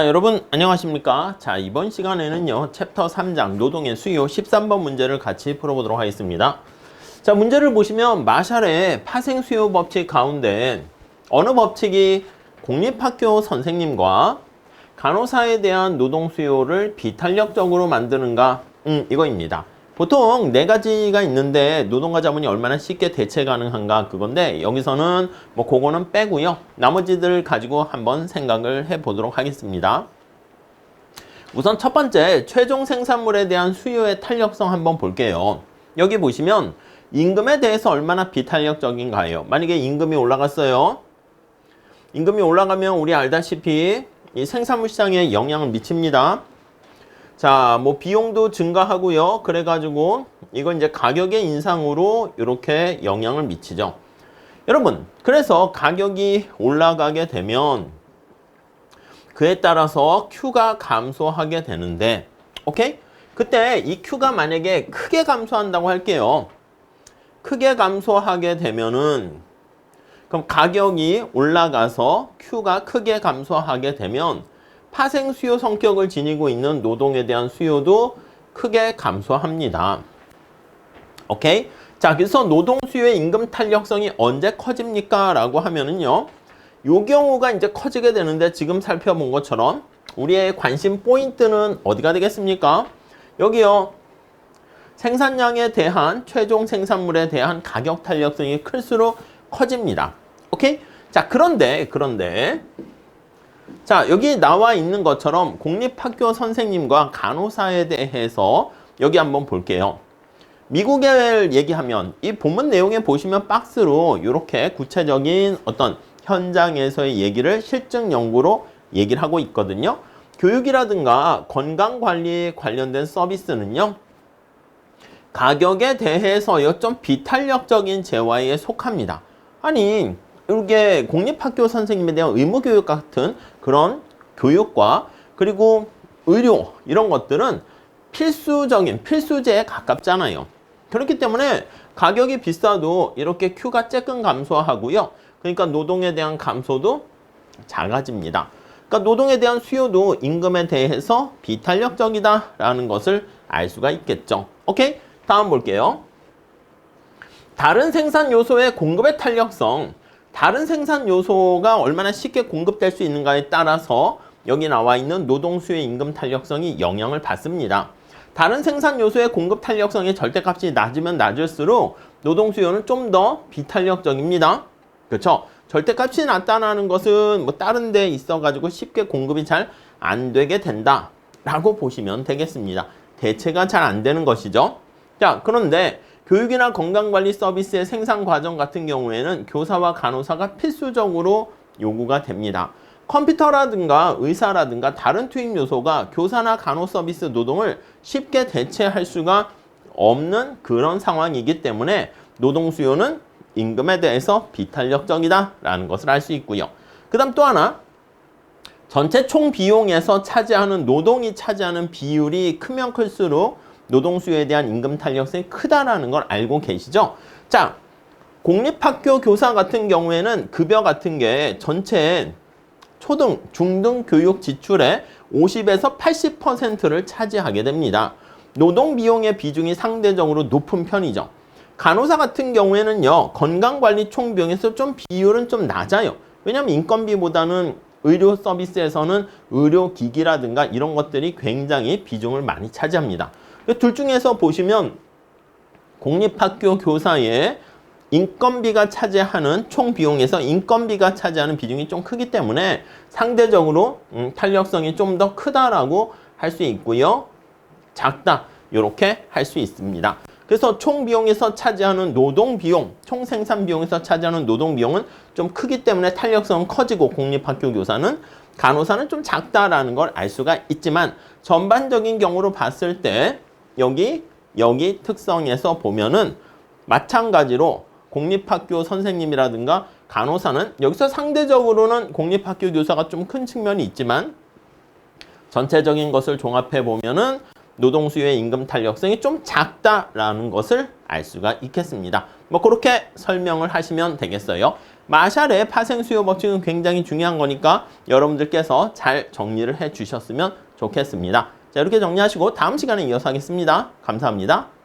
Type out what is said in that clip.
여러분 안녕하십니까? 자, 이번 시간에는요 챕터 3장 노동의 수요 13번 문제를 같이 풀어보도록 하겠습니다. 자, 문제를 보시면 마샬의 파생 수요 법칙 가운데 어느 법칙이 공립학교 선생님과 간호사에 대한 노동 수요를 비탄력적으로 만드는가? 이거입니다. 보통 네 가지가 있는데 노동과 자본이 얼마나 쉽게 대체 가능한가 그건데 여기서는 뭐 그거는 빼고요. 나머지들 가지고 한번 생각을 해보도록 하겠습니다. 우선 첫 번째 최종 생산물에 대한 수요의 탄력성 한번 볼게요. 여기 보시면 임금에 대해서 얼마나 비탄력적인가요? 만약에 임금이 올라갔어요. 임금이 올라가면 우리 알다시피 이 생산물 시장에 영향을 미칩니다. 자, 뭐 비용도 증가하고요. 그래가지고 이건 이제 가격의 인상으로 이렇게 영향을 미치죠. 여러분, 그래서 가격이 올라가게 되면 그에 따라서 Q가 감소하게 되는데, 오케이? 그때 이 Q가 만약에 크게 감소한다고 할게요. 크게 감소하게 되면은 그럼 가격이 올라가서 Q가 크게 감소하게 되면 파생 수요 성격을 지니고 있는 노동에 대한 수요도 크게 감소합니다. 오케이? 자, 그래서 노동 수요의 임금 탄력성이 언제 커집니까? 라고 하면은요. 요 경우가 이제 커지게 되는데 지금 살펴본 것처럼 우리의 관심 포인트는 어디가 되겠습니까? 여기요. 생산량에 대한 최종 생산물에 대한 가격 탄력성이 클수록 커집니다. 오케이? 자, 그런데 자, 여기 나와 있는 것처럼 공립학교 선생님과 간호사에 대해서 여기 한번 볼게요. 미국을 얘기하면 이 본문 내용에 보시면 박스로 이렇게 구체적인 어떤 현장에서의 얘기를 실증 연구로 얘기를 하고 있거든요. 교육이라든가 건강관리에 관련된 서비스는요. 가격에 대해서요 좀 비탄력적인 재화에 속합니다. 아니 이게 공립학교 선생님에 대한 의무교육 같은 그런 교육과 그리고 의료 이런 것들은 필수제에 가깝잖아요. 그렇기 때문에 가격이 비싸도 이렇게 Q가 쬐끔 감소하고요. 그러니까 노동에 대한 감소도 작아집니다. 그러니까 노동에 대한 수요도 임금에 대해서 비탄력적이다라는 것을 알 수가 있겠죠. 오케이? 다음 볼게요. 다른 생산 요소의 공급의 탄력성. 다른 생산 요소가 얼마나 쉽게 공급될 수 있는가에 따라서 여기 나와 있는 노동 수요의 임금 탄력성이 영향을 받습니다. 다른 생산 요소의 공급 탄력성의 절대값이 낮으면 낮을수록 노동 수요는 좀 더 비탄력적입니다. 그렇죠? 절대값이 낮다는 것은 뭐 다른 데 있어가지고 쉽게 공급이 잘 안 되게 된다라고 보시면 되겠습니다. 대체가 잘 안 되는 것이죠. 자, 그런데 교육이나 건강관리 서비스의 생산 과정 같은 경우에는 교사와 간호사가 필수적으로 요구가 됩니다. 컴퓨터라든가 의사라든가 다른 투입 요소가 교사나 간호 서비스 노동을 쉽게 대체할 수가 없는 그런 상황이기 때문에 노동 수요는 임금에 대해서 비탄력적이다라는 것을 알 수 있고요. 그 다음 또 하나, 전체 총 비용에서 차지하는 노동이 차지하는 비율이 크면 클수록 노동 수요에 대한 임금 탄력성이 크다라는 걸 알고 계시죠? 자, 공립학교 교사 같은 경우에는 급여 같은 게 전체 초등, 중등 교육 지출의 50에서 80%를 차지하게 됩니다. 노동 비용의 비중이 상대적으로 높은 편이죠. 간호사 같은 경우에는요, 건강관리 총 비용에서 좀 비율은 좀 낮아요. 왜냐하면 인건비보다는 의료 서비스에서는 의료기기라든가 이런 것들이 굉장히 비중을 많이 차지합니다. 둘 중에서 보시면 공립학교 교사의 인건비가 차지하는 총 비용에서 인건비가 차지하는 비중이 좀 크기 때문에 상대적으로 탄력성이 좀 더 크다라고 할 수 있고요. 작다 이렇게 할 수 있습니다. 그래서 총 비용에서 차지하는 노동 비용, 총 생산 비용에서 차지하는 노동 비용은 좀 크기 때문에 탄력성은 커지고 공립학교 교사는 간호사는 좀 작다라는 걸 알 수가 있지만 전반적인 경우로 봤을 때 여기 특성에서 보면은 마찬가지로 공립학교 선생님이라든가 간호사는 여기서 상대적으로는 공립학교 교사가 좀 큰 측면이 있지만 전체적인 것을 종합해 보면은 노동 수요의 임금 탄력성이 좀 작다라는 것을 알 수가 있겠습니다. 뭐 그렇게 설명을 하시면 되겠어요. 마샬의 파생 수요 법칙은 굉장히 중요한 거니까 여러분들께서 잘 정리를 해 주셨으면 좋겠습니다. 자, 이렇게 정리하시고 다음 시간에 이어서 하겠습니다. 감사합니다.